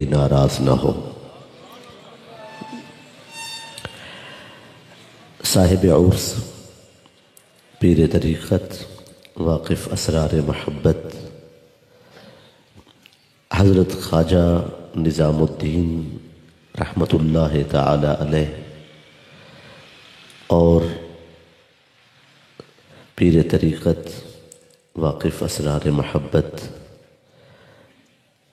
नाराज न हो। साहिब उर्स पीर तरीक़त वाक़िफ़ असरार महब्बत हज़रत ख्वाजा निज़ामुद्दीन रहमतुल्लाह ताला अलैह और पीर तरीक़त वाक़िफ़ असरार महब्बत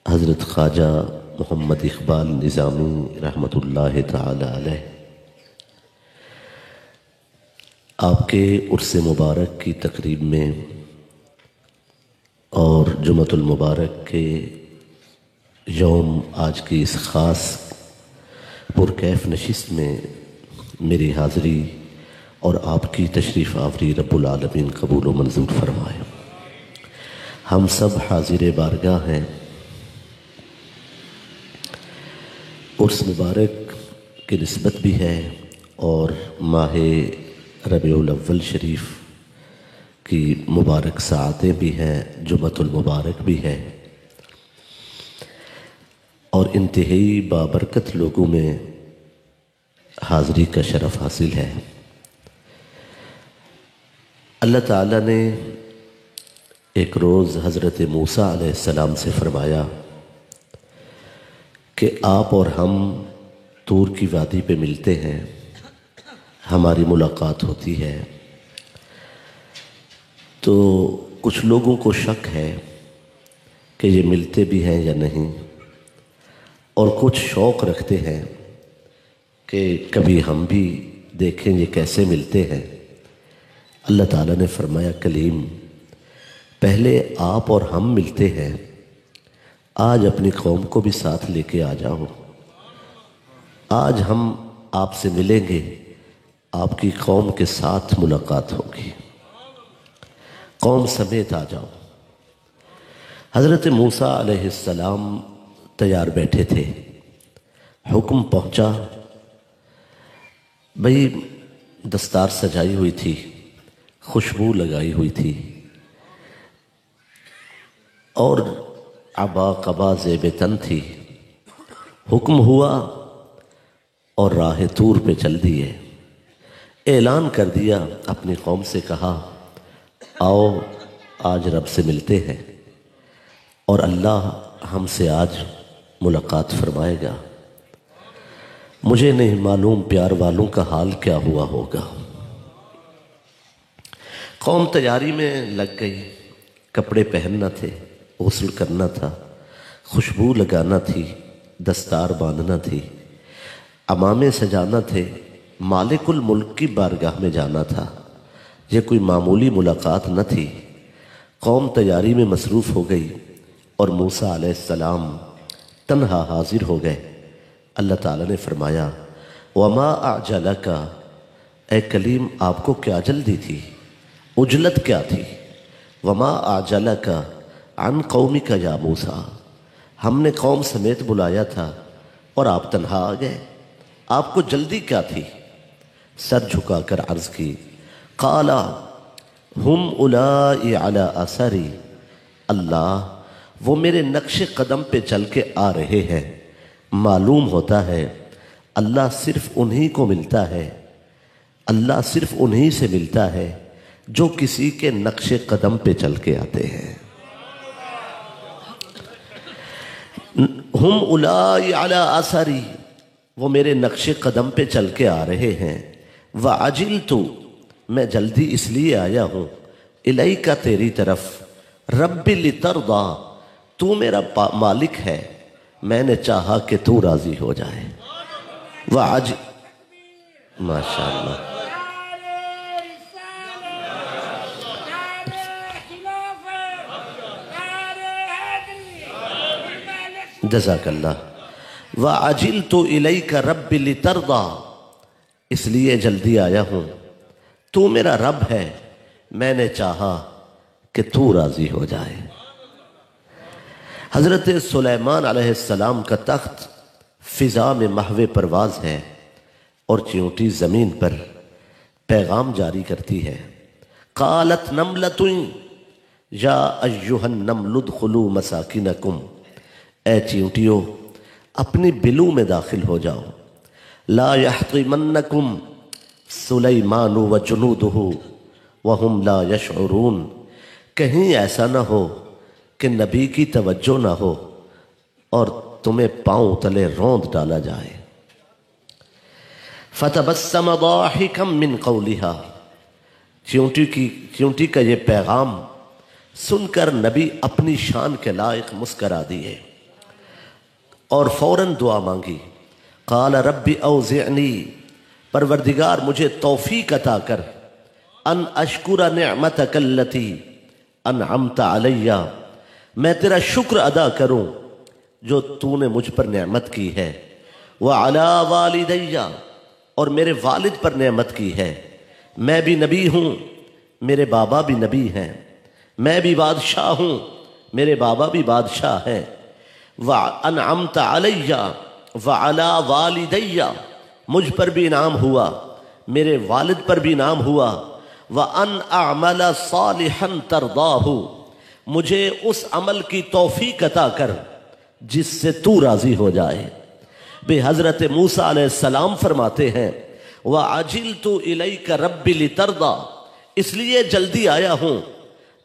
हज़रत ख्वाजा मोहम्मद इक़बाल निज़ामी रहमतुल्लाह ताला अलैह आपके उर्स मुबारक की तकरीब में और जुमअतुल मुबारक के यौम आज की इस ख़ास पुरकैफ़ नशिस्त में मेरी हाज़री और आपकी तशरीफ़ आवरी रब्बुल आलमीन कबूल व मंजूर फरमाए। हम सब हाज़िर बारगाह हैं। उर्स मुबारक की निस्बत भी है और माह रबीउल अव्वल शरीफ की मुबारक साअतें भी हैं, जुमअतुल मुबारक भी है और इंतहाई बाबरकत लोगों में हाज़री का शरफ़ हासिल है। अल्लाह ताला ने एक रोज़ हज़रत मूसा अलैहिस्सलाम से फ़रमाया कि आप और हम तूर की वादी पे मिलते हैं, हमारी मुलाकात होती है। तो कुछ लोगों को शक है कि ये मिलते भी हैं या नहीं, और कुछ शौक़ रखते हैं कि कभी हम भी देखें ये कैसे मिलते हैं। अल्लाह ताला ने फरमाया, कलीम पहले आप और हम मिलते हैं, आज अपनी कौम को भी साथ लेके आ जाओ। आज हम आपसे मिलेंगे, आपकी कौम के साथ मुलाकात होगी, कौम समेत आ जाओ। हज़रत मूसा अलैहिस्सलाम तैयार बैठे थे, हुक्म पहुंचा। भाई दस्तार सजाई हुई थी, खुशबू लगाई हुई थी और अबा कबा ज़ेब तन थी। हुक्म हुआ और राह तूर पे चल दिए। ऐलान कर दिया, अपनी कौम से कहा, आओ आज रब से मिलते हैं और अल्लाह हमसे आज मुलाकात फरमाएगा। मुझे नहीं मालूम प्यार वालों का हाल क्या हुआ होगा। कौम तैयारी में लग गई, कपड़े पहनना थे, गुस्ल करना था, खुशबू लगाना थी, दस्तार बांधना थी, अमामे सजाना थे, मालिकुल मुल्क की बारगाह में जाना था। ये कोई मामूली मुलाकात न थी। कौम तैयारी में मसरूफ़ हो गई और मूसा अलैहिस्सलाम तन्हा हाजिर हो गए। अल्लाह ताला ने फरमाया, वमा अअजलका, ए कलीम आपको क्या जल्दी थी, उजलत क्या थी। वमा अअजलका अन कौमिका या मूसा, हमने कौम समेत बुलाया था और आप तन्हा आ गए, आपको जल्दी क्या थी। सर झुकाकर अर्ज़ की, काला हुम उलाई अला असरी, अल्लाह वो मेरे नक्शे कदम पे चल के आ रहे हैं। मालूम होता है अल्लाह सिर्फ उन्हीं को मिलता है, अल्लाह सिर्फ उन्हीं से मिलता है जो किसी के नक्शे कदम पे चल के आते हैं। हुम उलाई अला असरी, वो मेरे नक्शे कदम पे चल के आ रहे हैं। व अजिल तो, मैं जल्दी इसलिए आया हूँ, इलाई का तेरी तरफ, रब्बी लितरदा, तू मेरा मालिक है, मैंने चाहा कि तू राज़ी हो जाए। व आज माशाअल्लाह, जज़ाकल्लाह। व अजिल तो इलैका रब्बी लितरदा, इसलिए जल्दी आया हूँ, तू मेरा रब है, मैंने चाहा कि तू राज़ी हो जाए। हज़रत सुलेमान अलैहिस्सलाम का तख्त फ़िज़ा में महवे परवाज़ है और चींटी ज़मीन पर पैगाम जारी करती है। क़ालत नमलतुन या अय्युहन नमलुदखुलू मसाकिनकुम, ए चींटियों अपनी बिलू में दाखिल हो जाओ। ला यहतिमन्नकुम सुलैमानु व जुनूदुहु वहुम ला यशउरून, कहीं ऐसा ना हो कि नबी की तवज्जो ना हो और तुम्हें पांव तले रौंद डाला जाए। फतबस्सम दाहिकम मिन कौलिहा, चींटी का ये पैगाम सुनकर नबी अपनी शान के लायक मुस्करा दिए और फौरन दुआ मांगी। क़ाल रब्बी औज़िअनी, परवरदिगार मुझे तौफीक अता कर, अन अशकुरा निअमतक अल्लती अनअमत अलैया, मैं तेरा शुक्र अदा करूं जो तूने मुझ पर नेमत की है, व अला वालिदैया, और मेरे वालिद पर नेमत की है। मैं भी नबी हूं, मेरे बाबा भी नबी हैं, मैं भी बादशाह हूं, मेरे बाबा भी बादशाह हैं। व अनअमत अलैया व अला वालिदैया, मुझ पर भी इनाम हुआ, मेरे वालिद पर भी इनाम हुआ। व अन अअमल सालिहन तरदाहु, मुझे उस अमल की तौफीक अता कर जिससे तू राजी हो जाए। बे हजरत मूसा अलैहिस्सलाम फरमाते हैं, व अजिलतु इलैका रब्बी लितरदा, इसलिए जल्दी आया हूं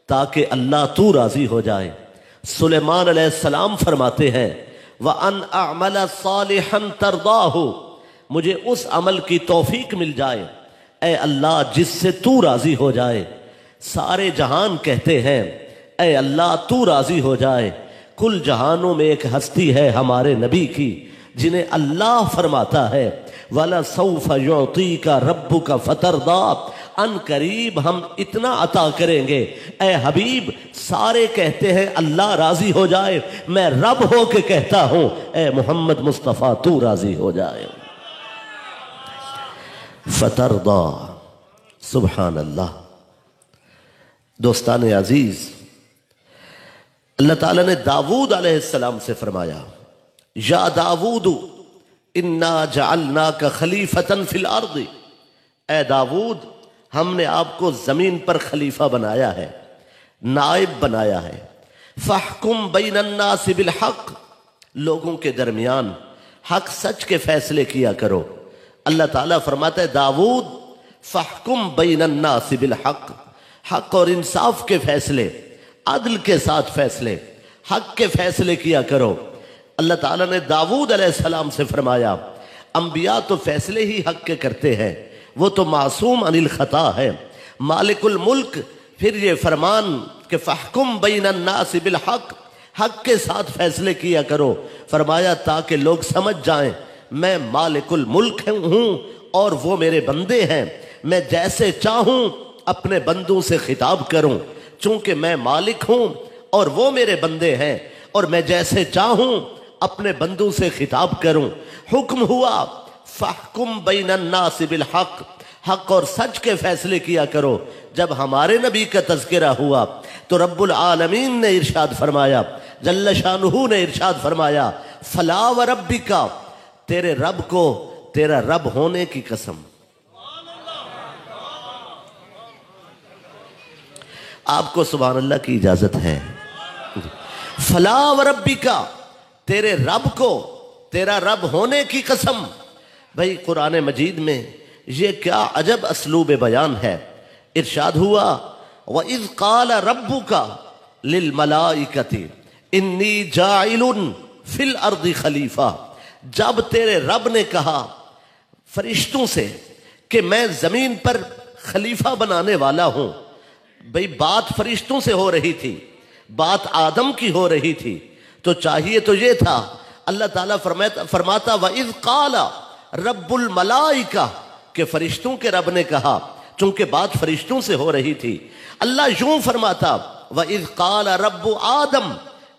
ताकि अल्लाह तू राजी हो जाए। सुलेमान अलैहिस्सलाम फरमाते हैं, व अन अअमल सालिहन तरदाहु, मुझे उस अमल की तौफीक मिल जाए ऐ अल्लाह जिससे तू राजी हो जाए। सारे जहान कहते हैं ऐ अल्लाह तू राजी हो जाए। कुल जहानों में एक हस्ती है हमारे नबी की जिन्हें अल्लाह फरमाता है, वला सौफ युतीका रब्बुका फतरदा, अन करीब हम इतना अता करेंगे ऐ हबीब। सारे कहते हैं अल्लाह राजी हो जाए, मैं रब हो के कहता हूं ऐ मोहम्मद मुस्तफ़ा तू राजी हो जाए। फतरदा, सुभान अल्लाह। दोस्तान अजीज, अल्लाह ताला ने दाऊद अलैहिस्सलाम से फरमाया, या दाऊद इन्ना जअलनाका खलीफतन फिल अर्द, ऐ दाऊद हमने आपको जमीन पर खलीफा बनाया है, नाइब बनाया है। फहकुम बैनन नास बिल हक, लोगों के दरमियान हक सच के फैसले किया करो। अल्लाह ताला फरमाता है, दाऊद फहकुम बैनन नास बिल हक, हक और इंसाफ के फैसले, अदल के साथ फैसले, हक के फैसले किया करो। अल्लाह ताला ने दाऊद अलैहिस्सलाम से फरमाया, अंबिया तो फैसले ही हक के करते हैं, वो तो मासूम अनिल खता है, मालिकुल मुल्क। फिर ये फरमान कि फहकुम बैनन नास बिल हक, हक के साथ फैसले किया करो। फरमाया ताकि लोग समझ जाएं मैं मालिकुल मुल्क हूं और वो मेरे बंदे हैं, मैं जैसे चाहूं अपने बंदों से खिताब करूं, चूंकि मैं मालिक हूं और वो मेरे बंदे हैं, और मैं जैसे चाहूं अपने बंदों से खिताब करूं। हुक्म हुआ फहकुम बैनन नास बिल हक, हक और सच के फैसले किया करो। जब हमारे नबी का तज़किरा हुआ तो रब्बुल आलमीन ने इरशाद फरमाया, जल्ल शानुहु ने इरशाद फरमाया, फला व रब्बिका, तेरे रब को, तेरा रब होने की कसम। आपको सुभान अल्लाह की इजाजत है। फला व रब्बिका, तेरे रब को, तेरा रब होने की कसम। भाई कुरान मजीद में ये क्या अजब असलूब बयान है। इरशाद हुआ, व इज़ क़ाल रब्बुका लिल मलाइकति इन्नी जाइलुन फिल अर्दि खलीफा, जब तेरे रब ने कहा फरिश्तों से कि मैं जमीन पर खलीफा बनाने वाला हूं। भाई बात फरिश्तों से हो रही थी, बात आदम की हो रही थी, तो चाहिए तो ये था। अल्लाह ताला फरमाता व इज़ क़ाला रब्बुल मलाइका, के फरिश्तों के रब ने कहा, चूंकि बात फरिश्तों से हो रही थी। अल्लाह यूं फरमाता व इज़ क़ाला रब्बु आदम,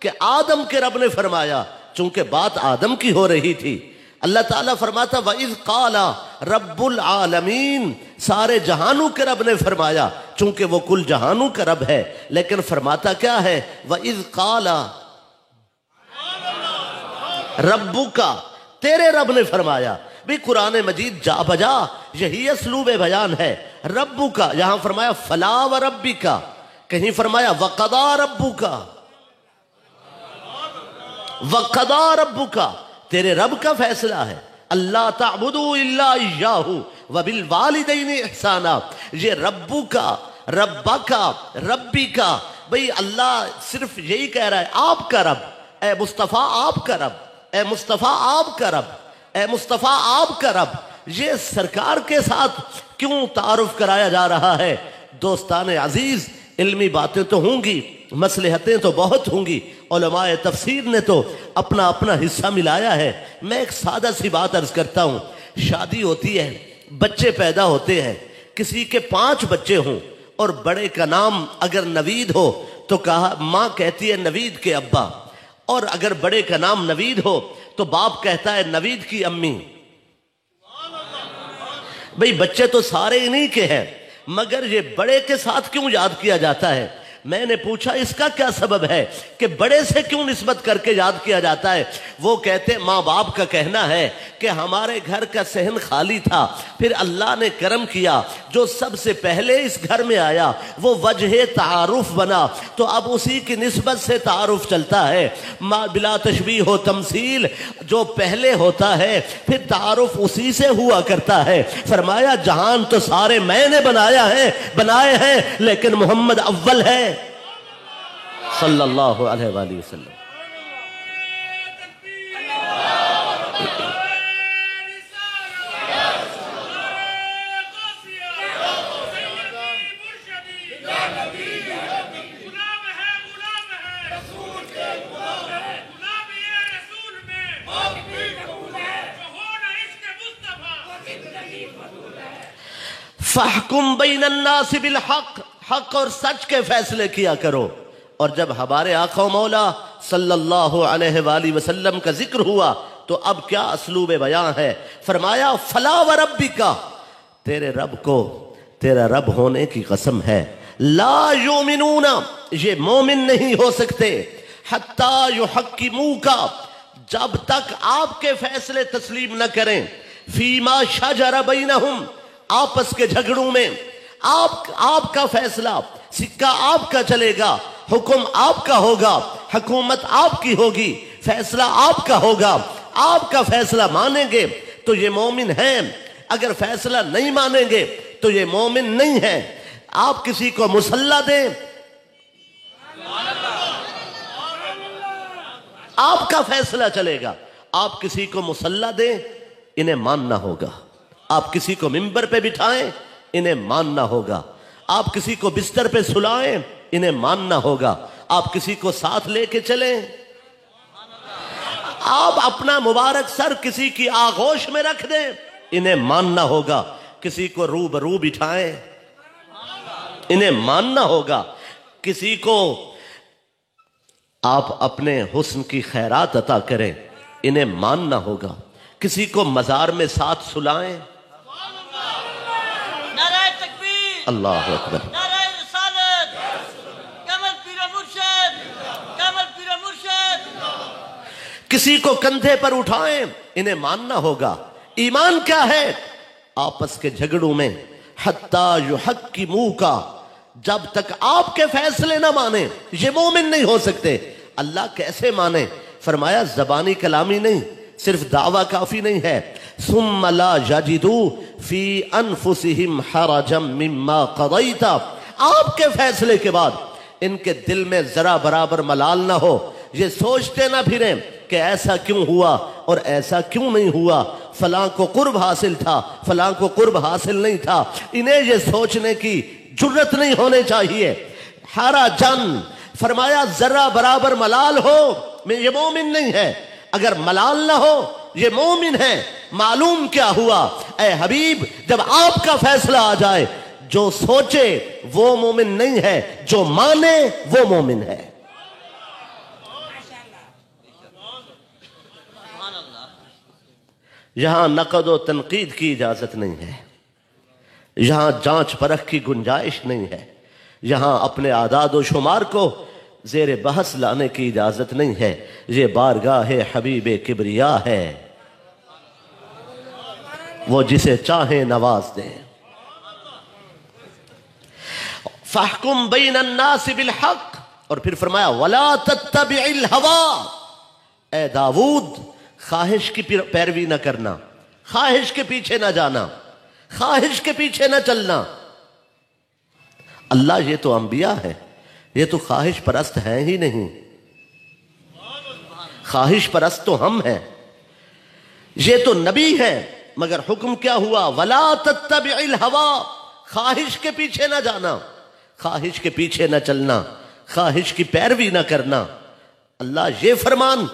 के आदम के रब ने फरमाया, चूंकि बात आदम की हो रही थी। अल्लाह ताला फरमाता व इज़ क़ाला रब्बुल आलमीन, सारे जहानों के रब ने फरमाया, चूंकि वो कुल जहानों का रब है। लेकिन फरमाता क्या है, व इज़ क़ाला रब्बुका, तेरे रब ने फरमाया। भी कुरान मजीद जा बजा यही असलूब बयान है। रब्बुका, यहां फरमाया फला व रब्बिका, कहीं फरमाया वक़दा रब्बुका, वक़दा रब्बुका, تیرے رب کا فیصلہ ہے، اللہ تعبدوا الا اياه وبالوالدین احسانا. یہ ربو کا، ربا کا، ربی کا، بھئی اللہ صرف یہی کہہ رہا ہے آپ کا رب، اے مصطفیٰ آپ کا رب، اے مصطفیٰ آپ کا رب، اے مصطفیٰ آپ کا رب. یہ سرکار کے ساتھ کیوں تعارف کرایا جا رہا ہے؟ دوستان عزیز، علمی باتیں تو ہوں گی، مصلحتیں تو بہت ہوں گی، علماء تفسیر نے تو اپنا اپنا حصہ ملایا ہے. میں ایک سادہ سی بات عرض کرتا ہوں. شادی ہوتی ہے، بچے پیدا ہوتے ہیں، کسی کے 5 بچے ہوں اور بڑے کا نام اگر نوید ہو تو کہا ماں کہتی ہے نوید کے ابا، اور اگر بڑے کا نام نوید ہو تو باپ کہتا ہے نوید کی امی. بھئی بچے تو سارے انہی کے ہیں، مگر یہ بڑے کے ساتھ کیوں یاد کیا جاتا ہے؟ میں نے پوچھا اس کا کیا سبب ہے کہ بڑے سے کیوں نسبت کر کے یاد کیا جاتا ہے؟ وہ کہتے ماں باپ کا کہنا ہے کہ ہمارے گھر کا صحن خالی تھا، پھر اللہ نے کرم کیا، جو سب سے پہلے اس گھر میں آیا وہ وجہ تعارف بنا، تو اب اسی کی نسبت سے تعارف چلتا ہے. بلا تشبیہ و تمثیل، جو پہلے ہوتا ہے پھر تعارف اسی سے ہوا کرتا ہے. فرمایا جہان تو سارے میں نے بنائے ہیں لیکن محمد اول ہے صلی اللہ علیہ وآلہ وسلم. فَاحْكُمْ بَيْنَ النَّاسِ بِالْحَقِّ، حق اور سچ کے فیصلے کیا کرو. اور جب ہمارے آقا و مولا صلی اللہ علیہ وآلہ وسلم کا ذکر ہوا تو اب کیا اسلوب بیان ہے؟ فرمایا فَلَا وَرَبِّكَ، تیرے رب کو، تیرا رب ہونے کی قسم ہے، لا یؤمنون، یہ مومن نہیں ہو سکتے، حتیٰ یحکموک، جب تک آپ کے فیصلے تسلیم نہ کریں، فیما شجر بینہم، آپس کے جھگڑوں میں. آپ کا فیصلہ، سکہ آپ کا چلے گا، حکم آپ کا ہوگا، حکومت آپ کی ہوگی، فیصلہ آپ کا ہوگا. آپ کا فیصلہ مانیں گے تو یہ مومن ہیں، اگر فیصلہ نہیں مانیں گے تو یہ مومن نہیں ہیں. آپ کسی کو مسلح دیں، آپ کا فیصلہ چلے گا. آپ کسی کو مسلح دیں، انہیں ماننا ہوگا. آپ کسی کو منبر پہ بٹھائیں، انہیں ماننا ہوگا. آپ کسی کو بستر پہ سلائیں، انہیں ماننا ہوگا. آپ کسی کو ساتھ لے کے چلیں، آپ اپنا مبارک سر کسی کی آغوش میں رکھ دیں، انہیں ماننا ہوگا. کسی کو روبرو بٹھائیں، انہیں ماننا ہوگا. کسی کو آپ اپنے حسن کی خیرات عطا کریں، انہیں ماننا ہوگا. کسی کو مزار میں ساتھ سلائیں، اللہ اکبر، کسی کو کندھے پر اٹھائیں، انہیں ماننا ہوگا. ایمان کیا ہے؟ آپس کے جھگڑوں میں حتیٰ یحکموک، جب تک آپ کے فیصلے نہ مانیں یہ مومن نہیں ہو سکتے. اللہ کیسے مانے؟ فرمایا زبانی کلامی نہیں، صرف دعویٰ کافی نہیں ہے. ثم لا یجدوا فی انفسہم حرجا مما قضیت، آپ کے فیصلے کے بعد ان کے دل میں ذرا برابر ملال نہ ہو، یہ سوچتے نہ پھریں کہ ایسا کیوں ہوا اور ایسا کیوں نہیں ہوا، فلاں کو قرب حاصل تھا، فلاں کو قرب حاصل نہیں تھا. انہیں یہ سوچنے کی جرت نہیں ہونے چاہیے. حرجن، فرمایا ذرا برابر ملال ہو یہ مومن نہیں ہے، اگر ملال نہ ہو یہ مومن ہے. معلوم کیا ہوا اے حبیب؟ جب آپ کا فیصلہ آ جائے، جو سوچے وہ مومن نہیں ہے، جو مانے وہ مومن ہے. یہاں نقد و تنقید کی اجازت نہیں ہے، یہاں جانچ پرکھ کی گنجائش نہیں ہے، یہاں اپنے اعداد و شمار کو زیر بحث لانے کی اجازت نہیں ہے. یہ بارگاہ حبیب کبریا ہے، وہ جسے چاہیں نواز دیں. فاحکم بین الناس بالحق، اور پھر فرمایا ولا تتبع الہوی، اے داؤد خواہش کی پیروی نہ کرنا، خواہش کے پیچھے نہ جانا، خواہش کے پیچھے نہ چلنا۔ اللہ یہ تو انبیاء ہے، یہ تو خواہش پرست ہیں ہی نہیں، خواہش پرست تو ہم ہیں۔ یہ تو نبی ہیں، مگر حکم کیا ہوا؟ وَلَا تَتَّبِعِ الْهَوَىٰ، خواہش کے پیچھے نہ جانا، خواہش کے پیچھے نہ چلنا، خواہش کی پیروی نہ کرنا۔ اللہ یہ فرمان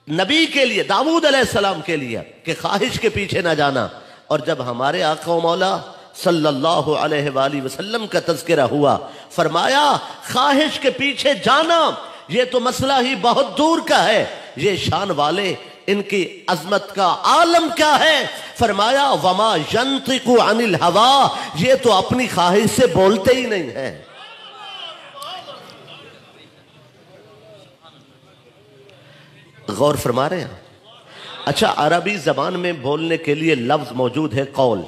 نبی کے لیے، داؤد علیہ السلام کے لیے کہ خواہش کے پیچھے نہ جانا، اور جب ہمارے آقا و مولا صلی اللہ علیہ وآلہ وسلم کا تذکرہ ہوا، فرمایا خواہش کے پیچھے جانا یہ تو مسئلہ ہی بہت دور کا ہے، یہ شان والے ان کی عظمت کا عالم کیا ہے؟ فرمایا وَمَا يَنطِقُ عَنِ الْهَوَىٰ، یہ تو اپنی خواہش سے بولتے ہی نہیں ہیں۔ غور فرما رہے ہیں؟ اچھا، عربی زبان میں بولنے کے لیے لفظ موجود ہے قول۔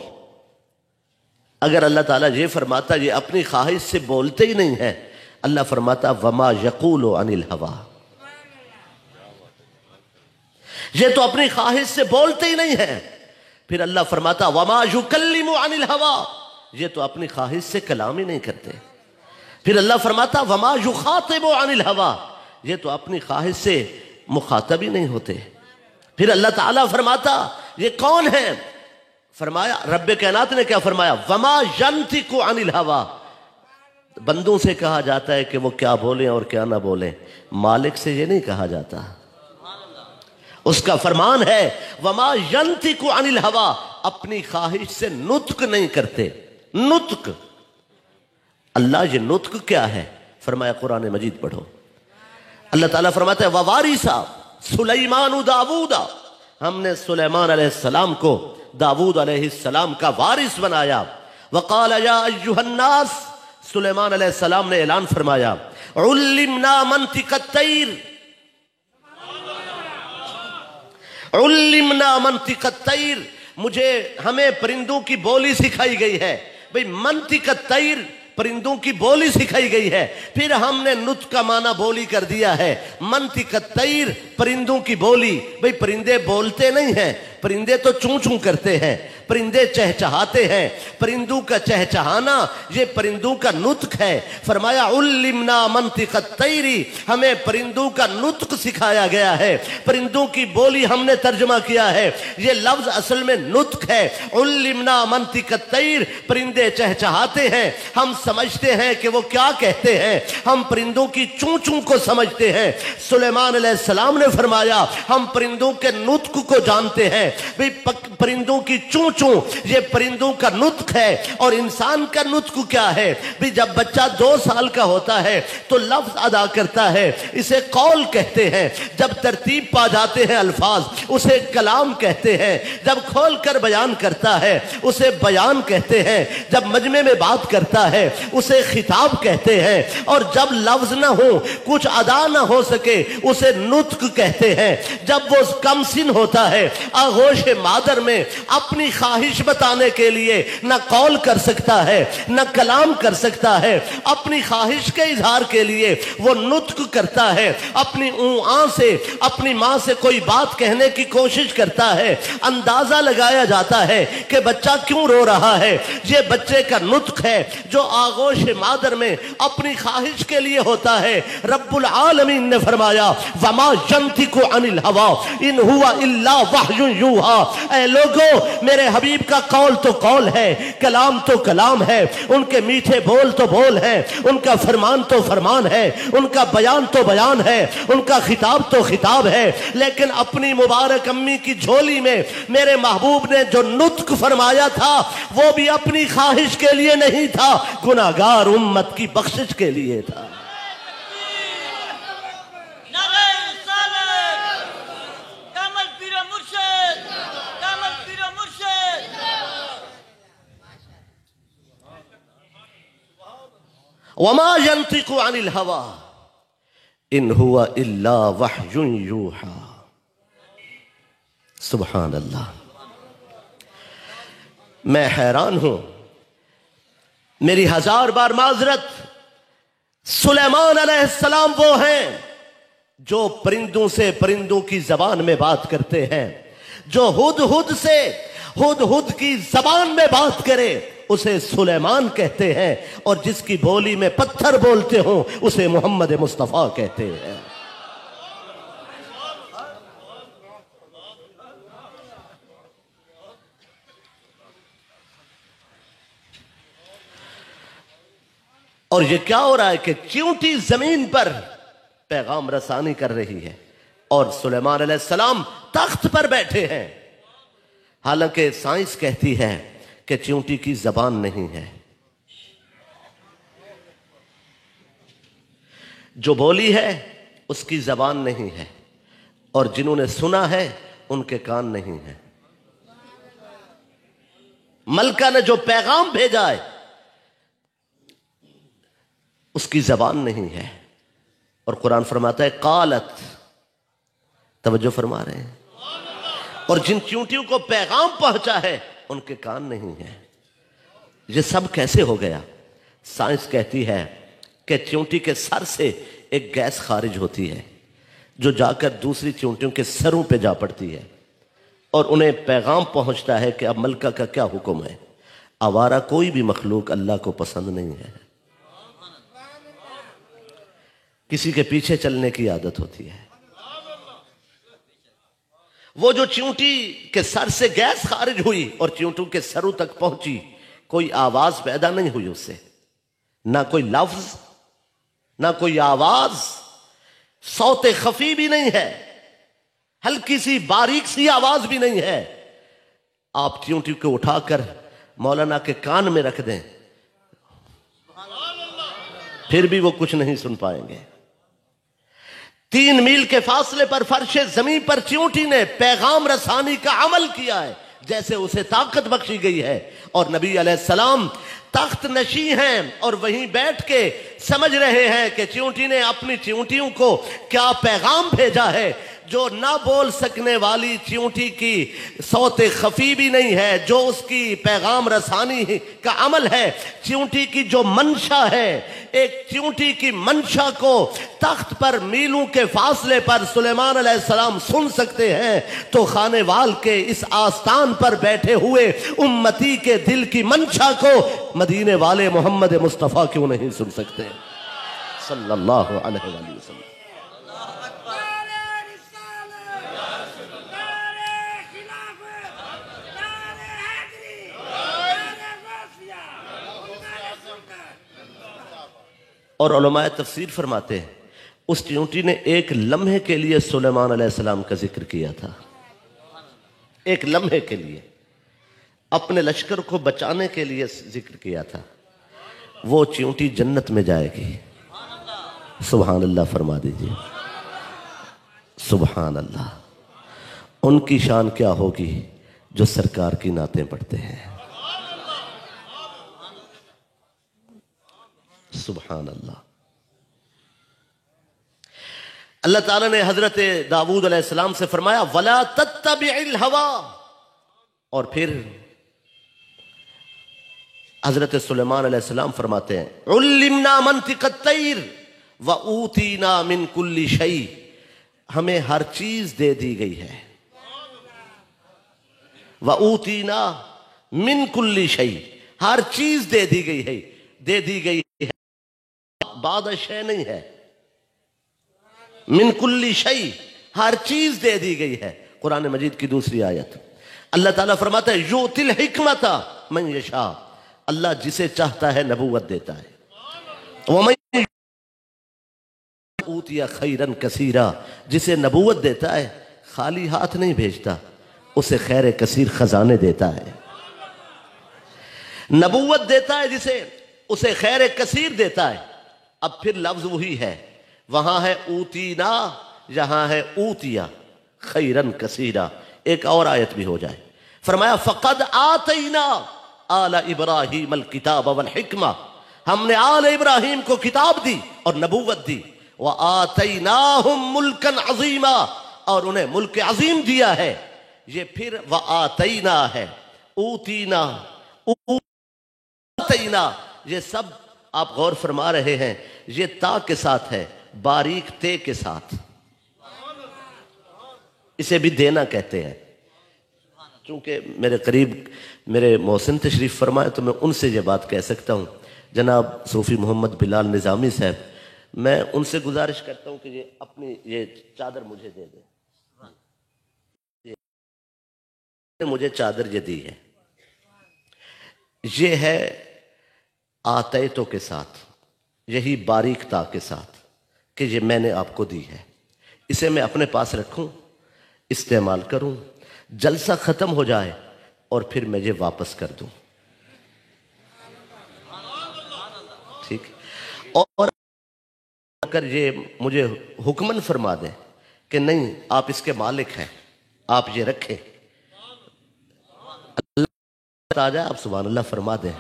اگر اللہ تعالیٰ یہ فرماتا یہ اپنی خواہش سے بولتے ہی نہیں ہے، اللہ فرماتا وَمَا يَقُولُ عَنِ الْهَوَىٰ، یہ تو اپنی خواہش سے بولتے ہی نہیں ہے۔ پھر اللہ فرماتا وَمَا يُكَلِّمُ عَنِ الْهَوَىٰ، یہ تو اپنی خواہش سے کلام ہی نہیں کرتے۔ پھر اللہ فرماتا وَمَا يُخَاطِبُ عَنِ الْهَوَىٰ، یہ تو اپنی خواہش سے مخاطب ہی نہیں ہوتے۔ پھر اللہ تعالیٰ فرماتا یہ کون ہے؟ فرمایا رب کائنات نے کیا فرمایا؟ وَمَا يَنطِقُ عَنِ الْهَوَىٰ، بندوں سے کہا جاتا ہے کہ وہ کیا بولیں اور کیا نہ بولیں، مالک سے یہ نہیں کہا جاتا۔ اس کا فرمان ہے وَمَا يَنطِقُ عَنِ الْهَوَىٰ، اپنی خواہش سے نطق نہیں کرتے۔ نطق، اللہ یہ نطق کیا ہے؟ فرمایا قرآن مجید پڑھو۔ اللہ تعالیٰ فرماتا ہے وَوَارِثًا سُلَيْمَانُ دَاوُودَ، ہم نے سلیمان علیہ السلام کو داود علیہ السلام کا وارث بنایا۔ وقال یا ایھا الناس، سلیمان علیہ السلام نے اعلان فرمایا علمنا منطق الطیر، علمنا منطق الطیر، ہمیں پرندوں کی بولی سکھائی گئی ہے۔ بھئی منطق الطیر، پرندوں کی بولی سکھائی گئی ہے، پھر ہم نے نطق کا معنی بولی کر دیا ہے۔ منطق الطیر، پرندوں کی بولی۔ بھئی پرندے بولتے نہیں ہیں، پرندے تو چوں چوں کرتے ہیں، پرندے چہچہاتے ہیں، پرندوں کا چہچہانا یہ پرندوں کا نطق ہے۔ فرمایا علمنا منطق الطیر، ہمیں پرندوں کا نطق سکھایا گیا ہے، پرندوں کی بولی ہم نے ترجمہ کیا ہے۔ یہ لفظ اصل میں نطق ہے۔ علمنا منطق الطیر، پرندے چہچہاتے ہیں، ہم سمجھتے ہیں کہ وہ کیا کہتے ہیں، ہم پرندوں کی چوں چوں کو سمجھتے ہیں۔ سلیمان علیہ السلام نے فرمایا ہم پرندوں کے نطق کو جانتے ہیں۔ پرندوں کی چوں چوں یہ پرندوں کا نطق ہے۔ اور انسان کا نطق کیا ہے؟ جب بچہ 2 سال کا ہوتا ہے تو لفظ ادا کرتا ہے، اسے قول کہتے ہیں۔ جب ترتیب پا جاتے ہیں الفاظ اسے کلام کہتے ہیں۔ جب کھول کر بیان کرتا ہے اسے بیان کہتے ہیں۔ جب مجمع میں بات کرتا ہے اسے خطاب کہتے ہیں۔ اور جب لفظ نہ ہو، کچھ ادا نہ ہو سکے، اسے نطق کہتے ہیں۔ جب وہ کم سن ہوتا ہے، آغوش مادر میں اپنی خواہش بتانے کے لیے نہ قول کر سکتا ہے نہ کلام کر سکتا ہے، اپنی خواہش کے اظہار کے لیے وہ نطق کرتا ہے، اپنی آں سے اپنی ماں سے کوئی بات کہنے کی کوشش کرتا ہے۔ اندازہ لگایا جاتا ہے کہ بچہ کیوں رو رہا ہے، یہ بچے کا نطق ہے جو آغوش مادر میں اپنی خواہش کے لیے ہوتا ہے۔ رب العالمین نے فرمایا وَمَا يَنطِقُ عَنِ الْهَوَىٰ إِنْ هُوَ إِلَّا وَحْيٌ يُوحَىٰ، اے لوگو میرے حبیب کا قول تو قول ہے، کلام تو کلام ہے، ان کے میٹھے بول تو بول ہے، ان کا فرمان تو فرمان ہے، ان کا بیان تو بیان ہے، ان کا خطاب تو خطاب ہے۔ لیکن اپنی مبارک امی کی جھولی میں میرے محبوب نے جو نطق فرمایا تھا وہ بھی اپنی خواہش کے لیے نہیں تھا، گناہگار امت کی بخشش کے لیے تھا۔ وَمَا يَنطِقُ عَنِ الْهَوَىٰ إِنْ هُوَ إِلَّا وَحْيٌ يُوحَىٰ۔ سبحان اللہ، میں حیران ہوں، میری 1000 بار معذرت۔ سلیمان علیہ السلام وہ ہیں जो परिंदों से परिंदों की जबान में बात करते हैं, जो हुद से हुद की जबान में बात करे उसे सुलेमान कहते हैं, और जिसकी बोली में पत्थर बोलते हो उसे मोहम्मद मुस्तफा कहते हैं। और ये क्या हो रहा है कि चींटी जमीन पर पैगाम रसानी कर रही है और सुलेमान अलैहिस्सलाम तख्त पर बैठे हैं। हालांकि साइंस कहती है कि चींटी की जबान नहीं है, जो बोली है उसकी जबान नहीं है, और जिन्होंने सुना है उनके कान नहीं है। मलका ने जो पैगाम भेजा है उसकी जबान नहीं है। और कुरान फरमाता है कालत, तवज्जो फरमा रहे हैं, और जिन चींटियों को पैगाम पहुंचा है उनके कान नहीं है। ये सब कैसे हो गया? साइंस कहती है कि चींटी के सर से एक गैस खारिज होती है जो जाकर दूसरी चींटियों के सरों पे जा पड़ती है, और उन्हें पैगाम पहुंचता है कि अब मलका का क्या हुक्म है। आवारा कोई भी मखलूक अल्लाह को पसंद नहीं है, किसी के पीछे चलने की आदत होती है। वो जो चींटी के सर से गैस खारिज हुई और चींटियों के सरों तक पहुंची, कोई आवाज पैदा नहीं हुई उससे, ना कोई लफ्ज, ना कोई आवाज, सौते खफी भी नहीं है, हल्की सी बारीक सी आवाज भी नहीं है। आप चींटी को उठाकर मौलाना के कान में रख दें फिर भी वो कुछ नहीं सुन पाएंगे। 3 मील के फासले पर फर्शे जमीन पर चींटी ने पैगाम रसानी का अमल किया है, जैसे उसे ताकत बख्शी गई है। और नबी अलैहिस्सलाम तख्त नशी हैं और वहीं बैठ के समझ रहे हैं कि चींटी ने अपनी चींटियों को क्या पैगाम भेजा है। जो ना बोल सकने वाली चींटी की सौते खफी भी नहीं है, जो उसकी पैगाम रसानी का अमल है। चींटी की जो मंशा है, एक चींटी की मंशा को तख्त पर मीलों के फासले पर सुलेमान अलैहिस्सलाम सुन सकते हैं, तो खानेवाल के इस आस्थान पर बैठे हुए उम्मती के दिल की मंशा को मदीने वाले मोहम्मद मुस्तफा क्यों नहीं सुन सकते सल्लल्लाहु अलैहि वसल्लम। और उलमाए तफसीर फरमाते हैं उस चींटी ने एक लम्हे के लिए सुलेमान अलैहिस्सलाम का जिक्र किया था, एक लम्हे के लिए, अपने लश्कर को बचाने के लिए जिक्र किया था। वो चींटी जन्नत में जाएगी। सुभान अल्लाह फरमा दीजिए, सुभान अल्लाह। उनकी शान क्या होगी जो सरकार की नातें पढ़ते हैं। सुभान अल्लाह। अल्लाह ताला ने हजरत दाऊद अलैहिस्सलाम से फरमाया वला तत्तबिइल हवा, और फिर हजरत सुलेमान अलैहिस्सलाम फरमाते हैं उल्लिमना मंतिक़त तैर व ऊतीना मिन कुल्ली शै, हमें हर चीज दे दी गई है। व ऊतीना मिन कुल्ली शै, हर चीज दे दी गई है, दे दी गई है, बाद शै नहीं है। मिन कुल्ली शै, हर चीज दे दी गई है। कुरान मजीद की दूसरी आयत अल्लाह ताला फरमाता है युतिल हिकमता मन यशा, अल्लाह जिसे चाहता है नबूवत देता है। वमन ऊतिया खैरन कसीरा, जिसे नबूवत देता है खाली हाथ नहीं भेजता, उसे खैर कसीर खजाने देता है। नबूवत देता है जिसे, उसे खैर कसीर देता है। अब फिर लफ्ज वही है, वहां है ऊतीना, यहां है ऊतिया खैरन कसीरा। एक और आयत भी हो जाए, फरमाया फकद आतैना आला इब्राहीम अल किताब वल हिकमा, हमने आल इब्राहीम को किताब दी और नबूवत दी। व आतैनाहुम मुल्कन अजीमा, और उन्हें मुल्क अजीम दिया है। ये फिर व आतैना है, ऊतीना ऊतैना, ये सब आप गौर फरमा रहे हैं, ये ता के साथ है, बारीक ते के साथ। इसे भी देना कहते हैं। चूँकि मेरे करीब मेरे मोहसिन तशरीफ़ फरमाए तो मैं उनसे ये बात कह सकता हूँ। जनाब सूफ़ी मोहम्मद बिलाल निज़ामी साहब, मैं उनसे गुजारिश करता हूँ कि ये अपनी ये चादर मुझे दे दें। मुझे चादर ये दी है, ये है आतैतों के साथ, यही बारीकता के साथ कि ये मैंने आपको दी है। इसे मैं अपने पास रखूं, इस्तेमाल करूं, जलसा ख़त्म हो जाए और फिर मैं ये वापस कर दूं। ठीक। और अगर ये मुझे हुक्मन फरमा दें कि नहीं आप इसके मालिक हैं, आप ये रखें, आ जाए, आप सुभान अल्लाह फरमा दें।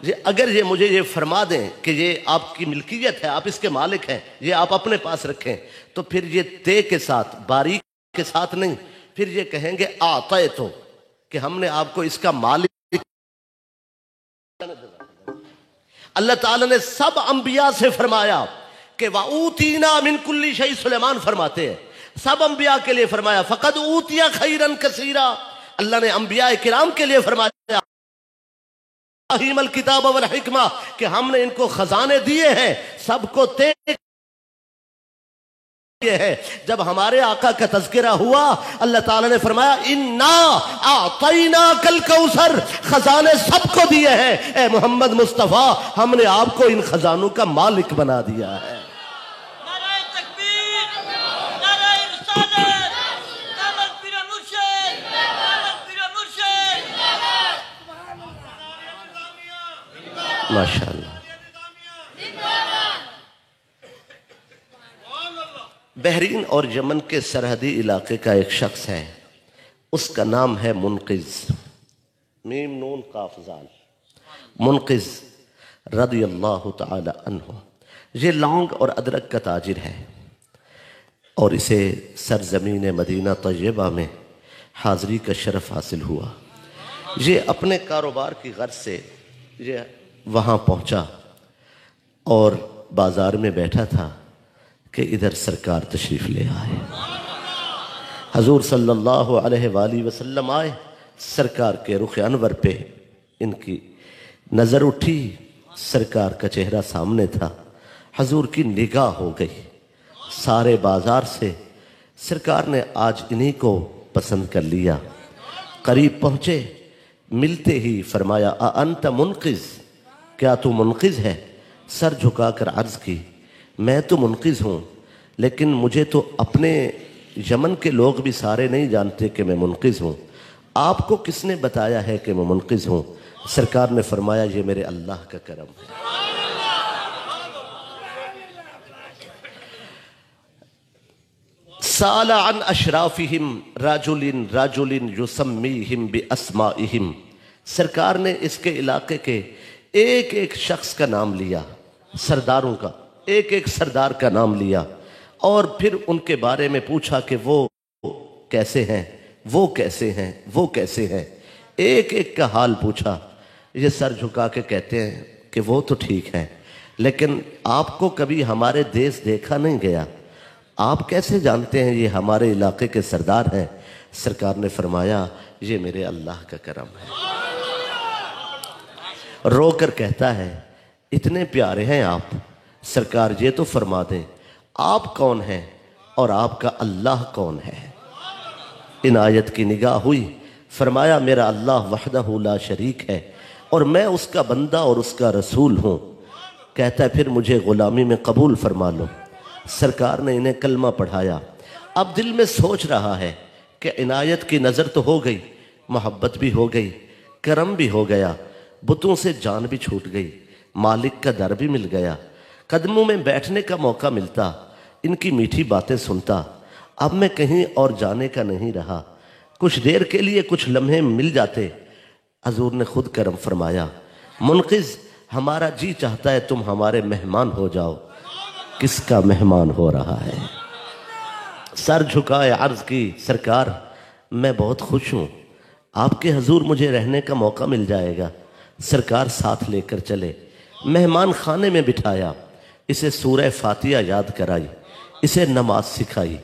जी, अगर ये मुझे ये फरमा दें कि ये आपकी मिल्कियत है, आप इसके मालिक हैं, ये आप अपने पास रखें, तो फिर ये ते के साथ, बारीक के साथ नहीं, फिर ये कहेंगे आते तो कि हमने आपको इसका मालिक। अल्लाह ताला ने सब अंबिया से फरमाया कि वाऊतीना मिन कुल्ली शै, सुलेमान फरमाते हैं सब अंबिया के लिए फरमाया फकद ऊतिया खैरन कसीरा। अल्लाह ने अंबिया किराम के लिए फरमाया अल किताब वल हिकमा कि हमने इनको खजाने दिए हैं, सबको ते है। जब हमारे आका का तज़किरा हुआ, अल्लाह ताला ने फरमाया इन्ना आतैना कल कौसर, खजाने सबको दिए हैं। ए मोहम्मद मुस्तफ़ा, हमने आपको इन खजानों का मालिक बना दिया है। माशाअल्लाह। बहरीन और यमन के सरहदी इलाके का एक शख्स है, उसका नाम है मुनक़िज़, मीम नून काफ ज़ाल, मुनक़िज़ रज़ियल्लाहु तआला अन्हु। ये लौंग और अदरक का ताजिर है और इसे सरज़मीन मदीना तय्यबा में हाज़री का शरफ़ हासिल हुआ। ये अपने कारोबार की गर्ज से ये वहाँ पहुँचा और बाज़ार में बैठा था कि इधर सरकार तशरीफ़ ले आए। हजूर सल्लल्लाहु अलैहि वसल्लम आए, सरकार के रुख अनवर पे इनकी नज़र उठी, सरकार का चेहरा सामने था, हजूर की निगाह हो गई। सारे बाज़ार से सरकार ने आज इन्हीं को पसंद कर लिया। करीब पहुँचे, मिलते ही फरमाया आ अंत मुनक़िज़, क्या तू मुनक़िज़ है? सर झुकाकर अर्ज़ की मैं तो मुनक़िज़ हूँ, लेकिन मुझे तो अपने यमन के लोग भी सारे नहीं जानते कि मैं मुनक़िज़ हूँ। आपको किसने बताया है कि मैं मुनक़िज़ हूँ? सरकार ने फरमाया ये मेरे अल्लाह का करम है। साला अन अशराफिहिम राजुलिन राजुलिन युसम्मीहिम बि अस्माइहिम। सरकार ने इसके इलाके के एक एक शख्स का नाम लिया, सरदारों का एक एक सरदार का नाम लिया और फिर उनके बारे में पूछा कि वो कैसे हैं, वो कैसे हैं, वो कैसे हैं। एक एक का हाल पूछा। ये सर झुका के कहते हैं कि वो तो ठीक है, लेकिन आपको कभी हमारे देश देखा नहीं गया, आप कैसे जानते हैं ये हमारे इलाके के सरदार हैं? सरकार ने फरमाया ये मेरे अल्लाह का करम है। रो कर कहता है इतने प्यारे हैं आप, सरकार ये तो फरमा दें आप कौन हैं और आपका अल्लाह कौन है? इनायत की निगाह हुई, फरमाया मेरा अल्लाह वहदहु ला शरीक है और मैं उसका बंदा और उसका रसूल हूँ। कहता है फिर मुझे ग़ुलामी में कबूल फरमा लो। सरकार ने इन्हें कलमा पढ़ाया। अब दिल में सोच रहा है कि इनायत की नज़र तो हो गई, मोहब्बत भी हो गई, करम भी हो गया, बुतों से जान भी छूट गई, मालिक का दर भी मिल गया, कदमों में बैठने का मौका मिलता, इनकी मीठी बातें सुनता। अब मैं कहीं और जाने का नहीं रहा, कुछ देर के लिए कुछ लम्हे मिल जाते। हजूर ने खुद करम फरमाया मुनक़िज़ हमारा जी चाहता है तुम हमारे मेहमान हो जाओ। किसका मेहमान हो रहा है? सर झुकाए अर्ज़ की सरकार मैं बहुत खुश हूँ, आपके हजूर मुझे रहने का मौका मिल जाएगा। सरकार साथ लेकर चले, मेहमान खाने में बिठाया, इसे सूरह फातिहा याद कराई, इसे नमाज सिखाई,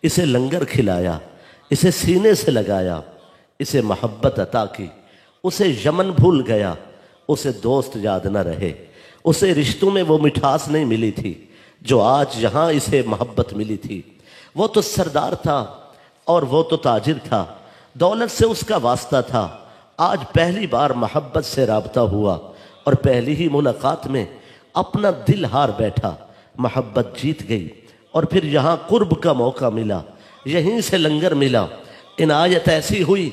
इसे लंगर खिलाया, इसे सीने से लगाया, इसे मोहब्बत अता की। उसे यमन भूल गया, उसे दोस्त याद न रहे, उसे रिश्तों में वो मिठास नहीं मिली थी जो आज यहाँ इसे मोहब्बत मिली थी। वो तो सरदार था और वो तो ताजिर था, दौलत से उसका वास्ता था। आज पहली बार मोहब्बत से राबता हुआ और पहली ही मुलाकात में अपना दिल हार बैठा, मोहब्बत जीत गई। और फिर यहाँ कुर्ब का मौका मिला, यहीं से लंगर मिला। इनायत ऐसी हुई,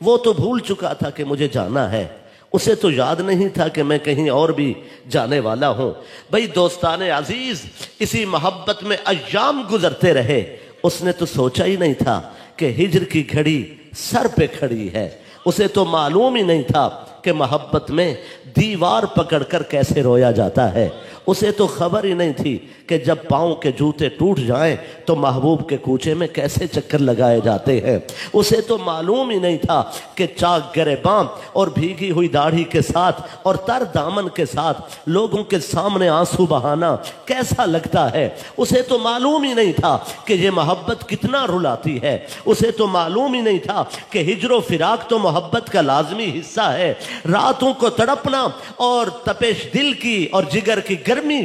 वो तो भूल चुका था कि मुझे जाना है, उसे तो याद नहीं था कि मैं कहीं और भी जाने वाला हूँ। भाई दोस्ताने अजीज, इसी मोहब्बत में अय्याम गुजरते रहे। उसने तो सोचा ही नहीं था कि हिज्र की घड़ी सर पे खड़ी है। उसे तो मालूम ही नहीं था कि मोहब्बत में दीवार पकड़कर कैसे रोया जाता है। उसे तो खबर ही नहीं थी कि जब पाँव के जूते टूट जाएं तो महबूब के कूचे में कैसे चक्कर लगाए जाते हैं। उसे तो मालूम ही नहीं था कि चाक गिरेबान और भीगी हुई दाढ़ी के साथ और तर दामन के साथ लोगों के सामने आंसू बहाना कैसा लगता है। उसे तो मालूम ही नहीं था कि ये मोहब्बत कितना रुलाती है। उसे तो मालूम ही नहीं था कि हिज्र फिराक तो मोहब्बत का लाजमी हिस्सा है। रातों को तड़पना और तपिश दिल की और जिगर की गर्मी,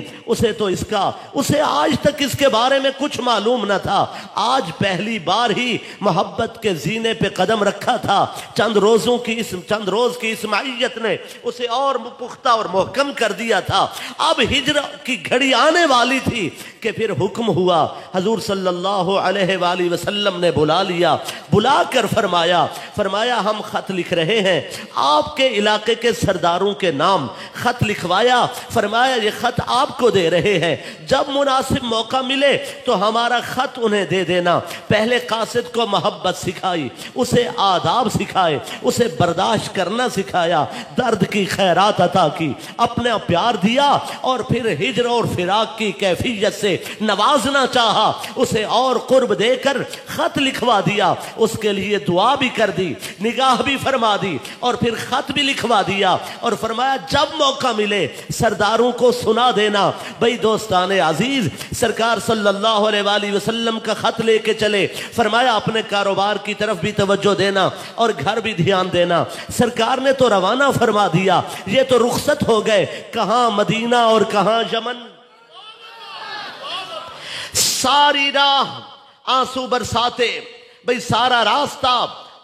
उसे आज तक इसके बारे में कुछ मालूम न था। आज पहली बार ही मोहब्बत के जीने पे कदम रखा था। चंद रोज की इस मायत ने उसे और पुख्ता और मुहकम कर दिया था। अब हिज्र की घड़ी आने वाली थी कि फिर हुक्म हुआ, हजूर सल्लल्लाहु अलैहि वसल्लम ने बुला लिया। बुलाकर फरमाया हम खत लिख रहे हैं, आपके इलाके के सरदारों के नाम खत लिखवाया। फरमाया ये खत आपको दे रहे हैं, जब मुनासिब मौका मिले तो हमारा खत उन्हें दे देना। पहले कासिद को मोहब्बत सिखाई, उसे आदाब सिखाए, उसे बर्दाश्त करना सिखाया, दर्द की खैरात अता की, अपना प्यार दिया और फिर हिज्र और फिराक की कैफियत से नवाजना चाहा। उसे और कुर्ब देकर खत लिखवा दिया, उसके लिए दुआ भी कर दी, निगाह भी फरमा दी और फिर खत भी लिखवा दिया। और फरमाया जब मौका मिले सरदारों को सुना देना। भाई दोस्ताने अजीज, सरकार सल्लल्लाहु अलैहि वसल्लम का खत लेके चले। फरमाया अपने कारोबार की तरफ भी तवज्जो देना और घर भी ध्यान देना। सरकार ने तो रवाना फरमा दिया, ये तो रुखसत हो गए, कहां मदीना और कहां यमन। सारी राह आंसू बरसाते, भाई सारा रास्ता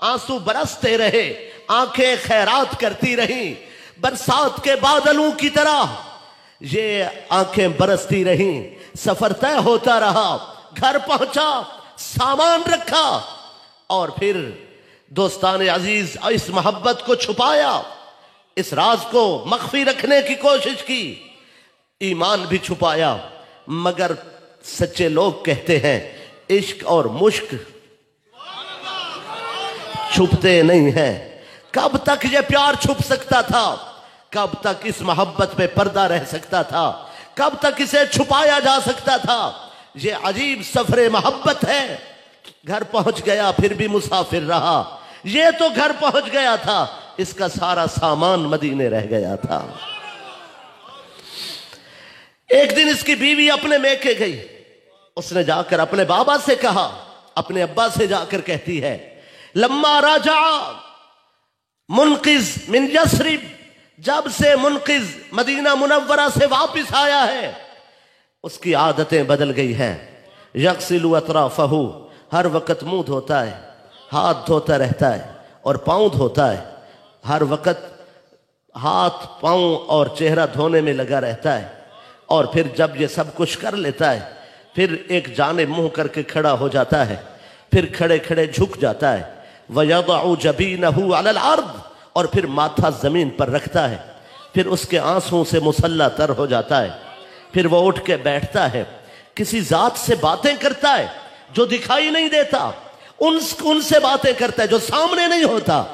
आंसू बरसते रहे, आंखें खैरात करती रहीं, बरसात के बादलों की तरह ये आंखें बरसती रहीं। सफर तय होता रहा, घर पहुंचा, सामान रखा और फिर दोस्ताने अजीज इस मोहब्बत को छुपाया, इस राज को मख्फी रखने की कोशिश की, ईमान भी छुपाया। मगर सच्चे लोग कहते हैं इश्क और मुश्क छुपते नहीं हैं। कब तक ये प्यार छुप सकता था, कब तक इस मोहब्बत पे पर्दा रह सकता था, कब तक इसे छुपाया जा सकता था। ये अजीब सफरे मोहब्बत है। घर पहुंच गया फिर भी मुसाफिर रहा। ये तो घर पहुंच गया था, इसका सारा सामान मदीने रह गया था। एक दिन इसकी बीवी अपने मेके गई, उसने जाकर अपने बाबा से कहा, अपने अब्बा से जाकर कहती है लम्मा राजा मुनकिज मिन यस्रिब, जब से मुनकिज मदीना मुनव्वरा से वापस आया है उसकी आदतें बदल गई हैं। यगसिलु अतराफहु, हर वक्त मुंह धोता है, हाथ धोता रहता है और पाँव धोता है। हर वक्त हाथ पाँव और चेहरा धोने में लगा रहता है। और फिर जब ये सब कुछ कर लेता है फिर एक जाने मुंह करके खड़ा हो जाता है, फिर खड़े खड़े झुक जाता है। वयदउ जबीनहु अलल अर्द, और फिर माथा जमीन पर रखता है। फिर उसके आंसुओं से मुसल्ला तर हो जाता है। फिर वो उठ के बैठता है, किसी जात से बातें करता है जो दिखाई नहीं देता, उनसे बातें करता है जो सामने नहीं होता।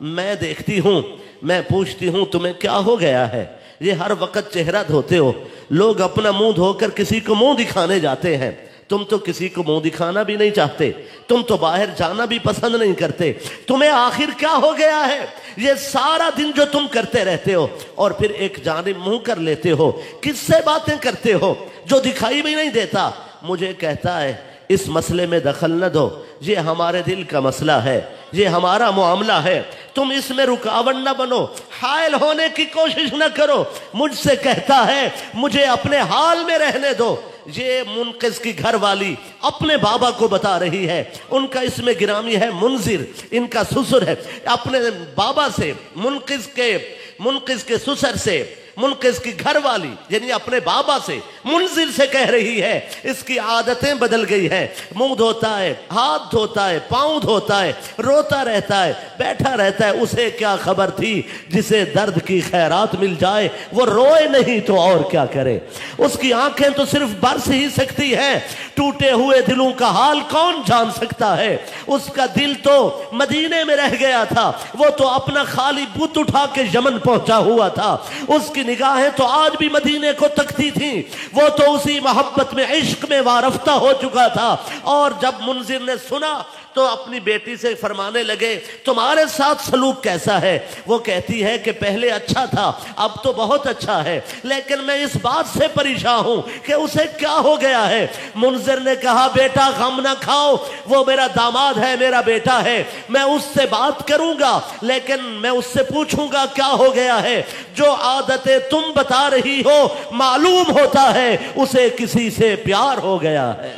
मैं देखती हूं, मैं पूछती हूं तुम्हें क्या हो गया है, ये हर वक्त चेहरा धोते हो। लोग अपना मुंह धोकर किसी को मुंह दिखाने जाते हैं, तुम तो किसी को मुंह दिखाना भी नहीं चाहते, तुम तो बाहर जाना भी पसंद नहीं करते। तुम्हें आखिर क्या हो गया है, ये सारा दिन जो तुम करते रहते हो और फिर एक जानिब मुंह कर लेते हो, किससे बातें करते हो जो दिखाई भी नहीं देता। مجھے کہتا ہے اس مسئلے میں دخل نہ دو، یہ ہمارے دل کا مسئلہ ہے، یہ ہمارا معاملہ ہے، تم اس میں رکاوٹ نہ بنو، حائل ہونے کی کوشش نہ کرو۔ مجھ سے کہتا ہے مجھے اپنے حال میں رہنے دو۔ یہ منقذ کی گھر والی اپنے بابا کو بتا رہی ہے، ان کا اس میں گرامی ہے منذر، ان کا سسر ہے، اپنے بابا سے، منقذ کے سسر سے، منقذ کی گھر والی یعنی اپنے بابا سے، منذر سے کہہ رہی ہے اس کی عادتیں بدل گئی ہیں، منہ دھوتا ہے، ہاتھ دھوتا ہے، پاؤں دھوتا ہے، روتا رہتا ہے، بیٹھا رہتا ہے۔ اسے کیا خبر تھی جسے درد کی خیرات مل جائے وہ روئے نہیں تو اور کیا کرے۔ اس کی آنکھیں تو صرف برس ہی سکتی ہیں، ٹوٹے ہوئے دلوں کا حال کون جان سکتا ہے۔ اس کا دل تو مدینے میں رہ گیا تھا، وہ تو اپنا خالی بت اٹھا کے یمن پہنچا ہوا تھا، اس کی نگاہیں تو آج بھی مدینے کو تکتی تھیں، وہ تو اسی محبت میں، عشق میں وارفتہ ہو چکا تھا۔ اور جب منذر نے سنا تو اپنی بیٹی سے فرمانے لگے تمہارے ساتھ سلوک کیسا ہے؟ وہ کہتی ہے کہ پہلے اچھا تھا، اب تو بہت اچھا ہے، لیکن میں اس بات سے پریشان ہوں کہ اسے کیا ہو گیا ہے۔ منذر نے کہا بیٹا غم نہ کھاؤ، وہ میرا داماد ہے، میرا بیٹا ہے، میں اس سے بات کروں گا، لیکن میں اس سے پوچھوں گا کیا ہو گیا ہے۔ جو عادتیں تم بتا رہی ہو معلوم ہوتا ہے اسے کسی سے پیار ہو گیا ہے۔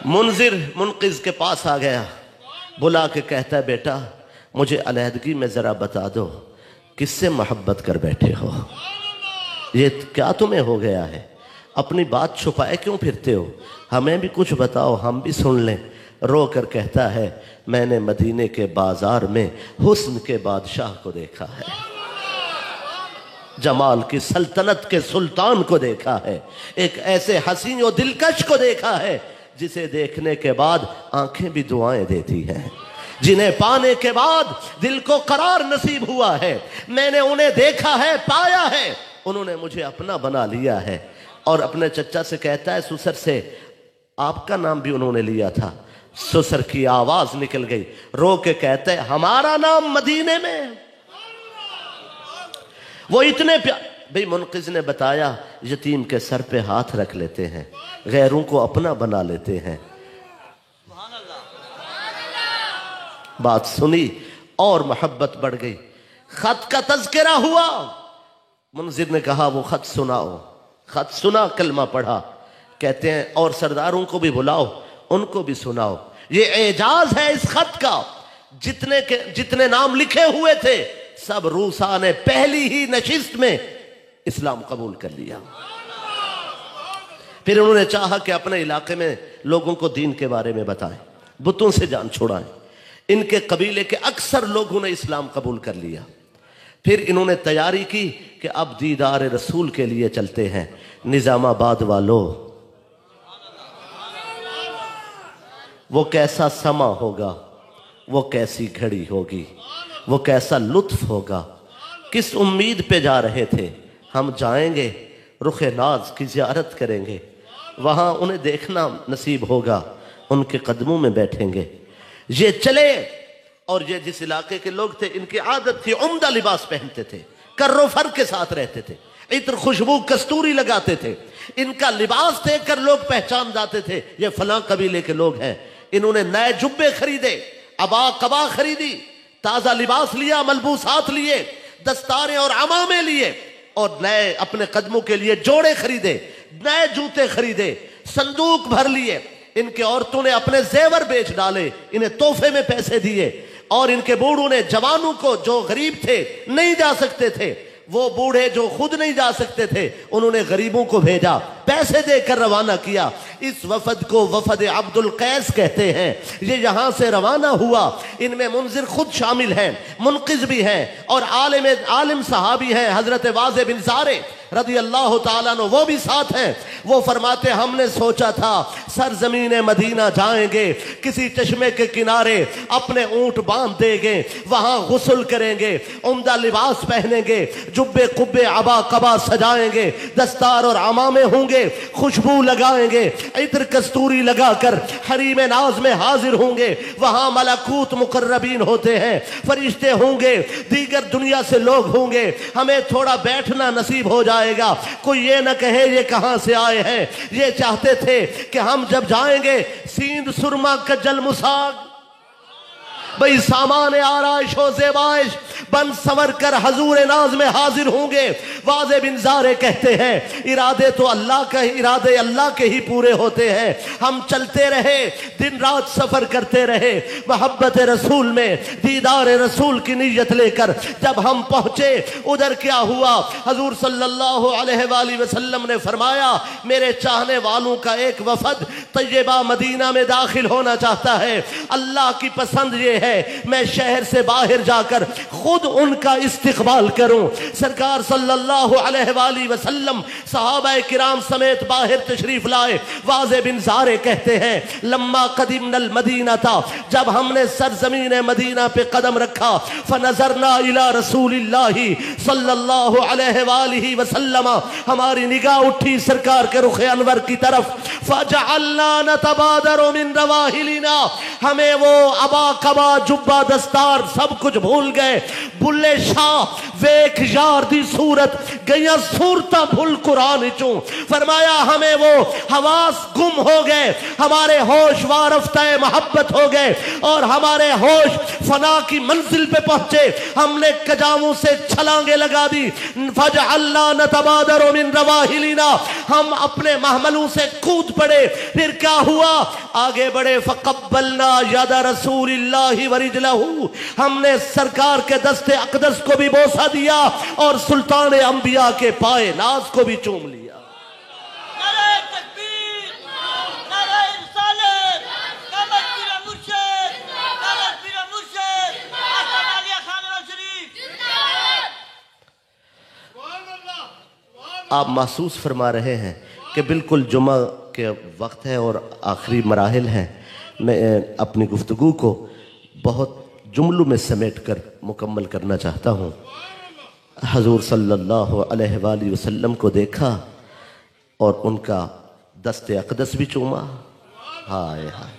منذر منقذ کے پاس آ گیا، بلا کے کہتا ہے بیٹا مجھے علیحدگی میں ذرا بتا دو کس سے محبت کر بیٹھے ہو، یہ کیا تمہیں ہو گیا ہے، اپنی بات چھپائے کیوں پھرتے ہو، ہمیں بھی کچھ بتاؤ ہم بھی سن لیں۔ رو کر کہتا ہے میں نے مدینے کے بازار میں حسن کے بادشاہ کو دیکھا ہے، جمال کی سلطنت کے سلطان کو دیکھا ہے، ایک ایسے حسین و دلکش کو دیکھا ہے جسے دیکھنے کے بعد آنکھیں بھی دعائیں دیتی ہیں، جنہیں پانے کے بعد دل کو قرار نصیب ہوا ہے۔ میں نے انہیں دیکھا ہے، پایا ہے، انہوں نے مجھے اپنا بنا لیا ہے۔ اور اپنے چچا سے کہتا ہے سسر سے آپ کا نام بھی انہوں نے لیا تھا۔ سسر کی آواز نکل گئی، رو کے کہتے ہیں ہمارا نام مدینے میں۔ وہ اتنے بھئی منقذ نے بتایا یتیم کے سر پہ ہاتھ رکھ لیتے ہیں، غیروں کو اپنا بنا لیتے ہیں۔ بات سنی اور محبت بڑھ گئی، خط کا تذکرہ ہوا، منذر نے کہا وہ خط سناؤ، خط سنا، کلمہ پڑھا، کہتے ہیں اور سرداروں کو بھی بلاؤ ان کو بھی سناؤ۔ یہ اعجاز ہے اس خط کا، جتنے نام لکھے ہوئے تھے سب روسا نے پہلی ہی نشست میں اسلام قبول کر لیا۔ پھر انہوں نے چاہا کہ اپنے علاقے میں لوگوں کو دین کے بارے میں بتائیں، بتوں سے جان چھوڑائیں۔ ان کے قبیلے کے اکثر لوگوں نے اسلام قبول کر لیا۔ پھر انہوں نے تیاری کی کہ اب دیدار رسول کے لیے چلتے ہیں۔ نظام آباد والوں، وہ کیسا سما ہوگا، وہ کیسی گھڑی ہوگی، وہ کیسا لطف ہوگا، کس امید پہ جا رہے تھے۔ ہم جائیں گے، رخ ناز کی زیارت کریں گے، وہاں انہیں دیکھنا نصیب ہوگا، ان کے قدموں میں بیٹھیں گے۔ یہ چلے، اور یہ جس علاقے کے لوگ تھے ان کی عادت تھی عمدہ لباس پہنتے تھے، کر و فر کے ساتھ رہتے تھے، عطر خوشبو کستوری لگاتے تھے، ان کا لباس دیکھ کر لوگ پہچان جاتے تھے یہ فلاں قبیلے کے لوگ ہیں۔ انہوں نے نئے جبے خریدے، عبا قبا خریدی، تازہ لباس لیا، ملبوسات لیے، دستاریں اور عمامے لیے، اور نئے اپنے قدموں کے لیے جوڑے خریدے، نئے جوتے خریدے، صندوق بھر لیے۔ ان کے عورتوں نے اپنے زیور بیچ ڈالے، انہیں تحفے میں پیسے دیے، اور ان کے بوڑھوں نے جوانوں کو جو غریب تھے نہیں جا سکتے تھے، وہ بوڑھے جو خود نہیں جا سکتے تھے انہوں نے غریبوں کو بھیجا، پیسے دے کر روانہ کیا۔ اس وفد کو وفد عبد القیس کہتے ہیں۔ یہ یہاں سے روانہ ہوا، ان میں منذر خود شامل ہیں، منقذ بھی ہیں، اور عالم صحابی ہیں حضرت واضح بن زارع رضی اللہ تعالیٰ عنہ، وہ بھی ساتھ ہیں۔ وہ فرماتے ہم نے سوچا تھا सरजमीन मदीना जाएंगे, किसी चश्मे के किनारे अपने ऊंट बांध देंगे, वहां गुस्ल करेंगे, उम्दा लिबास पहनेंगे, जुब्बे कुब्बे अबा कबा सजाएंगे, दस्तार और अमामे होंगे, खुशबू लगाएंगे, इत्र कस्तूरी लगाकर हरीम नाज में हाजिर होंगे। वहां मलकूत मुकर्रबीन होते हैं, फरिश्ते होंगे, दीगर दुनिया से लोग होंगे। हमें थोड़ा बैठना नसीब हो जाएगा। कोई ये न कहे ये कहां से आए हैं। ये चाहते थे कि हम जब जाएंगे सींद सुरमा कज्जल मुसाग भाई सामान आराइश हो ज़ेबाइश बन संवर कर हजूर नाज में हाजिर होंगे। वाज़े बिन ज़ारे कहते हैं इरादे तो अल्लाह का, इरादे अल्लाह के ही पूरे होते हैं। हम चलते रहे, दिन रात सफर करते रहे, मोहब्बत रसूल में दीदार रसूल की नीयत लेकर जब हम पहुंचे, उधर क्या हुआ, हजूर सल्लल्लाहु अलैहि वसल्लम ने फरमाया मेरे चाहने वालों का एक वफद तैयबा मदीना में दाखिल होना चाहता है। अल्लाह की पसंद ये है मैं शहर से बाहर जाकर खुद उनका इस्तिकबाल करूं। सरकार सल्लल्लाहु अलैहि वसल्लम सहाबा किराम समेत बाहर तशरीफ लाए। वाज़े बिन ज़ारे कहते हैं लम्मा कदीमनल मदीना था, जब हमने सरजमीन मदीना पे कदम रखा, फनज़रना इला रसूलिल्लाहि सल्लल्लाहु अलैहि वसल्लम, हमारी निगाह उठी सरकार के रुख अनवर की तरफ। फजअलना नतबादरु मिन रवाहिलिना, हमें वो अबा कबा जुब्बा दस्तार सब कुछ भूल गए। बुल्ले शाह वेख यार दी सूरत गया सूरता भूल कुरान चूं। फरमाया हमें वो हवास गुम हो गए, हमारे होश वारफ्ताए मोहब्बत हो गए और हमारे होश फना की मंजिल पे पहुंचे। हमने कजामों से छलांगे लगा दी। फजअलना नतबादरु मिन रवाहिलिना, हम अपने महमलों से कूद पड़े। फिर क्या हुआ, आगे बढ़े। फकब्बलना यद रसूलिल्लाहि वरिजलहू, हमने सरकार के दस्ते अक़दस को भी बोसा दिया और सुल्तान अंबिया के पाए नाज को भी चूम लिया। आप महसूस फरमा रहे हैं कि बिल्कुल जुमा के वक्त है और आखिरी मराहिल हैं। मैं अपनी गुफ्तगू को बहुत जुमलों में समेट कर मुकम्मल करना चाहता हूँ। हजूर सल्लल्लाहु अलैहि वसल्लम को देखा और उनका दस्ते अक़दस भी चूमा। हाय हाय,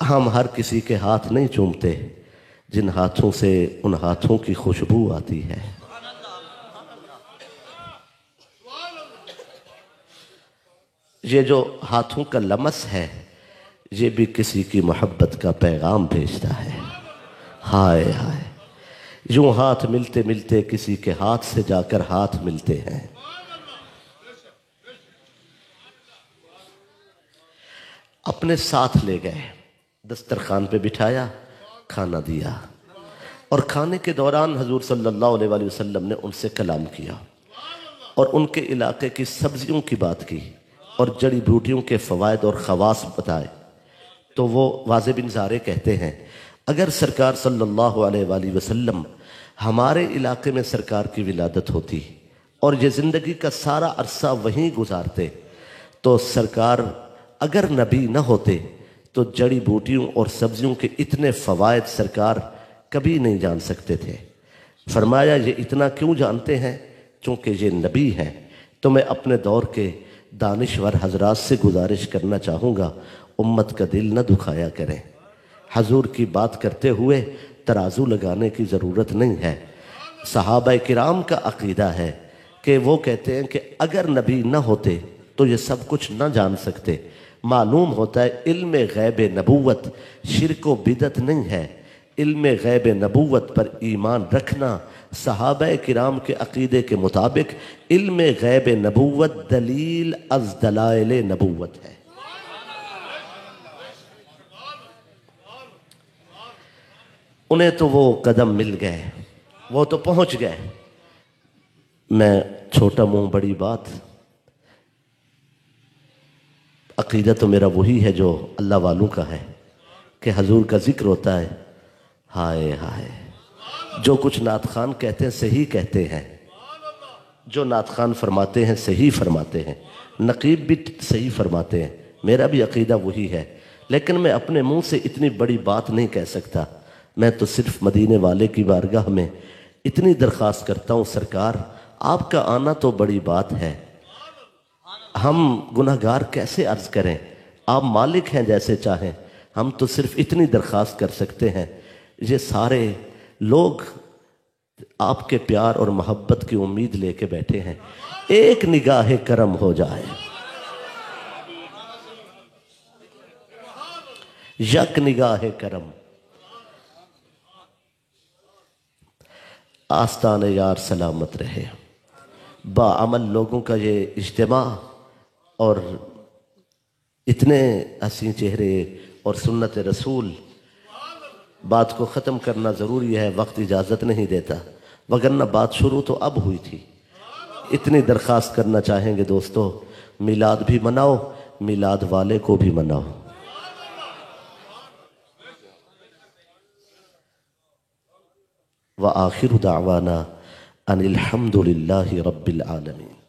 हम हर किसी के हाथ नहीं चूमते जिन हाथों से उन हाथों की खुशबू आती है। ये जो हाथों का लमस है ये भी किसी की मोहब्बत का पैगाम भेजता है। हाय हाय, यूं हाथ मिलते मिलते किसी के हाथ से जाकर हाथ मिलते हैं। अपने साथ ले गए, दस्तरखान पे बिठाया, खाना दिया और खाने के दौरान हजूर सल्लल्लाहु अलैहि वसल्लम ने उनसे कलाम किया और उनके इलाके की सब्जियों की बात की और जड़ी बूटियों के फ़वाइद और ख़वास बताए। तो वो वाज़े बिन ज़ारे कहते हैं अगर सरकार सल्लल्लाहु अलैहि वसल्लम हमारे इलाके में सरकार की विलादत होती और ये ज़िंदगी का सारा अरसा वहीं गुजारते तो सरकार अगर नबी न होते तो जड़ी बूटियों और सब्जियों के इतने फ़वाइद सरकार कभी नहीं जान सकते थे। फरमाया ये इतना क्यों जानते हैं, चूँकि ये नबी हैं। तो मैं अपने दौर के दानिश्वर हजरात से गुजारिश करना चाहूँगा उम्मत का दिल न दुखाया करें। हजूर की बात करते हुए तराजू लगाने की ज़रूरत नहीं है। सहाबा किराम का अक़ीदा है कि वो कहते हैं कि अगर नबी न होते तो ये सब कुछ न जान सकते। मालूम होता है इल्म गैब नबूवत शिरक व बिदत नहीं है। इल्म गैब नबूवत पर ईमान रखना सहाबा किराम के अक़ीदे के मुताबिक इल्म गैब नबूवत दलील अज़ दलाइल नबूवत है। उन्हें तो वो कदम मिल गए, वो तो पहुंच गए। मैं छोटा मुंह बड़ी बात, अक़ीदा तो मेरा वही है जो अल्लाह वालों का है कि हजूर का जिक्र होता है। हाय हाय, जो कुछ नात खान कहते हैं सही कहते हैं, जो नात खान फरमाते हैं सही फरमाते हैं। نقیب بھی صحیح فرماتے ہیں، میرا بھی عقیدہ وہی ہے، لیکن میں اپنے منہ سے اتنی بڑی بات نہیں کہہ سکتا۔ میں تو صرف مدینے والے کی بارگاہ میں اتنی درخواست کرتا ہوں، سرکار آپ کا آنا تو بڑی بات ہے، ہم گناہگار کیسے عرض کریں، آپ مالک ہیں جیسے چاہیں، ہم تو صرف اتنی درخواست کر سکتے ہیں، یہ سارے لوگ آپ کے پیار اور محبت کی امید لے کے بیٹھے ہیں، ایک نگاہ کرم ہو جائے، یک نگاہ کرم۔ آستان یار سلامت رہے۔ باعمل لوگوں کا یہ اجتماع اور اتنے حسین چہرے اور سنت رسول، بات کو ختم کرنا ضروری ہے، وقت اجازت نہیں دیتا، وگرنہ بات شروع تو اب ہوئی تھی۔ اتنی درخواست کرنا چاہیں گے دوستو، میلاد بھی مناؤ، میلاد والے کو بھی مناؤ۔ وآخر دعوانا ان الحمد للہ رب العالمین۔